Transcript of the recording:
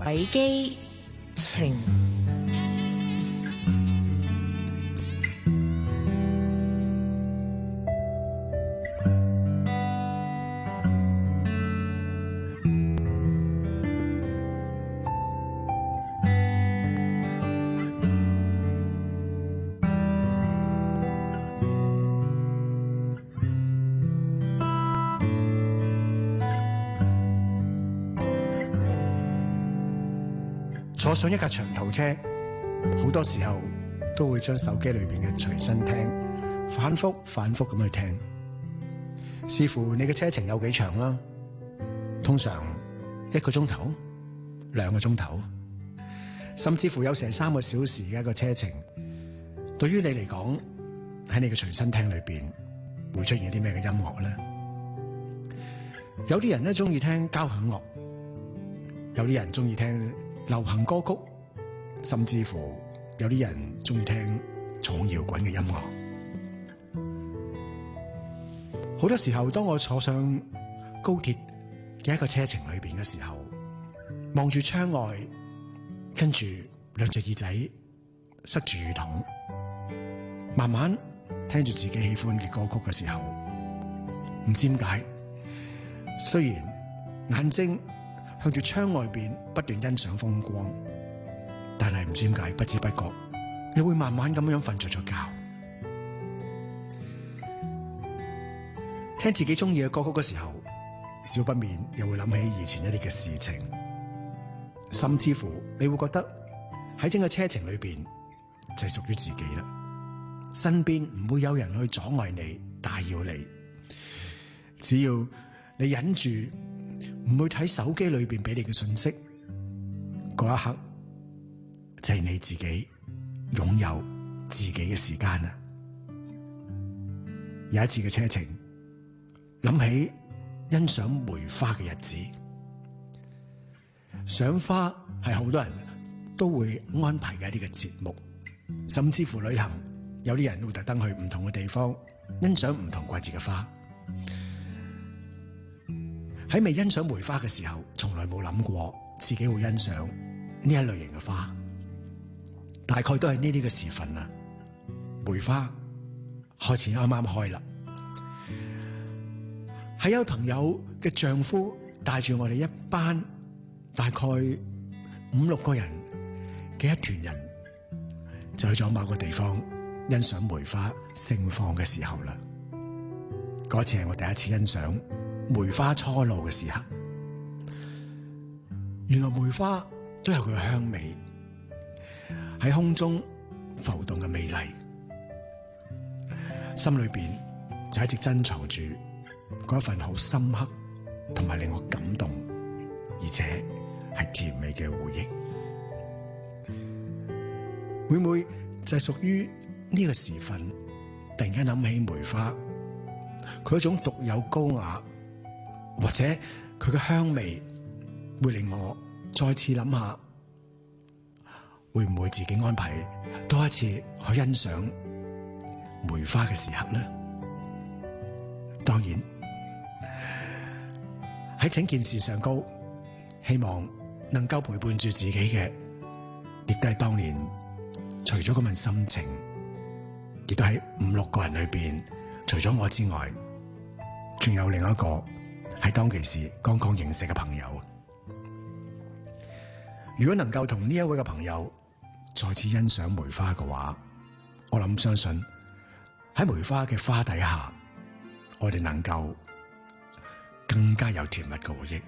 維基情。坐上一架長途車，好多時候都會將手機裏邊嘅隨身聽反覆咁去聽，視乎你嘅車程有幾長啦。通常1個鐘頭、2個鐘頭，甚至乎有成3個小時嘅一個車程。對於你嚟講，喺你嘅隨身聽裏邊會出現啲咩嘅音樂咧？有啲人咧中意聽交響樂，有啲人中意聽流行歌曲，甚至乎有啲人中意聽重搖滾嘅音樂。好多時候，當我坐上高鐵嘅一個車程裏邊嘅時候，望住窗外，跟住2隻耳仔塞住耳筒，慢慢聽住自己喜歡嘅歌曲嘅時候，唔知點解，雖然眼睛向住窗外邊不斷欣賞風光，但係唔知點解，不知不覺又會慢慢咁樣瞓着咗覺。聽自己中意嘅歌曲嘅時候，少不免又會諗起以前一啲嘅事情，甚至乎你會覺得喺整個車程裏邊就係屬於自己啦，身邊唔會有人去阻礙你、打擾你，只要你忍住唔會睇手機裏邊俾你嘅信息，嗰一刻就係你自己擁有自己嘅時間啦。有一次嘅車程，諗起欣賞梅花嘅日子，賞花係好多人都會安排嘅一啲嘅節目，甚至乎旅行，有啲人會特登去唔同嘅地方欣賞唔同季節嘅花。喺未欣賞梅花嘅時候，從來冇諗過自己會欣賞呢一類型嘅花。大概都係呢啲嘅時分啦，梅花開始啱啱開啦。喺有朋友嘅丈夫帶住我哋一班大概5-6個人嘅一團人，就去咗某個地方欣賞梅花盛放嘅時候啦。嗰次係我第一次欣賞梅花初露嘅時刻。原來梅花都有佢嘅香味，喺空中浮動嘅美麗，心裏邊就一直珍藏住嗰一份好深刻同埋令我感動，而且係甜美嘅回憶。會唔會就係屬於呢個時分，突然間諗起梅花，佢一種獨有高雅，或者佢嘅香味，會令我再次諗下，會唔會自己安排多一次去欣賞梅花嘅時刻呢？當然喺整件事上高，希望能夠陪伴住自己嘅，亦都係當年除咗嗰份心情，亦都喺5-6個人裏邊，除咗我之外，仲有另一個係當其時剛剛認識嘅朋友。如果能夠同呢一位嘅朋友再次欣賞梅花嘅話，我諗相信喺梅花嘅花底下，我哋能夠更加有甜蜜嘅回憶。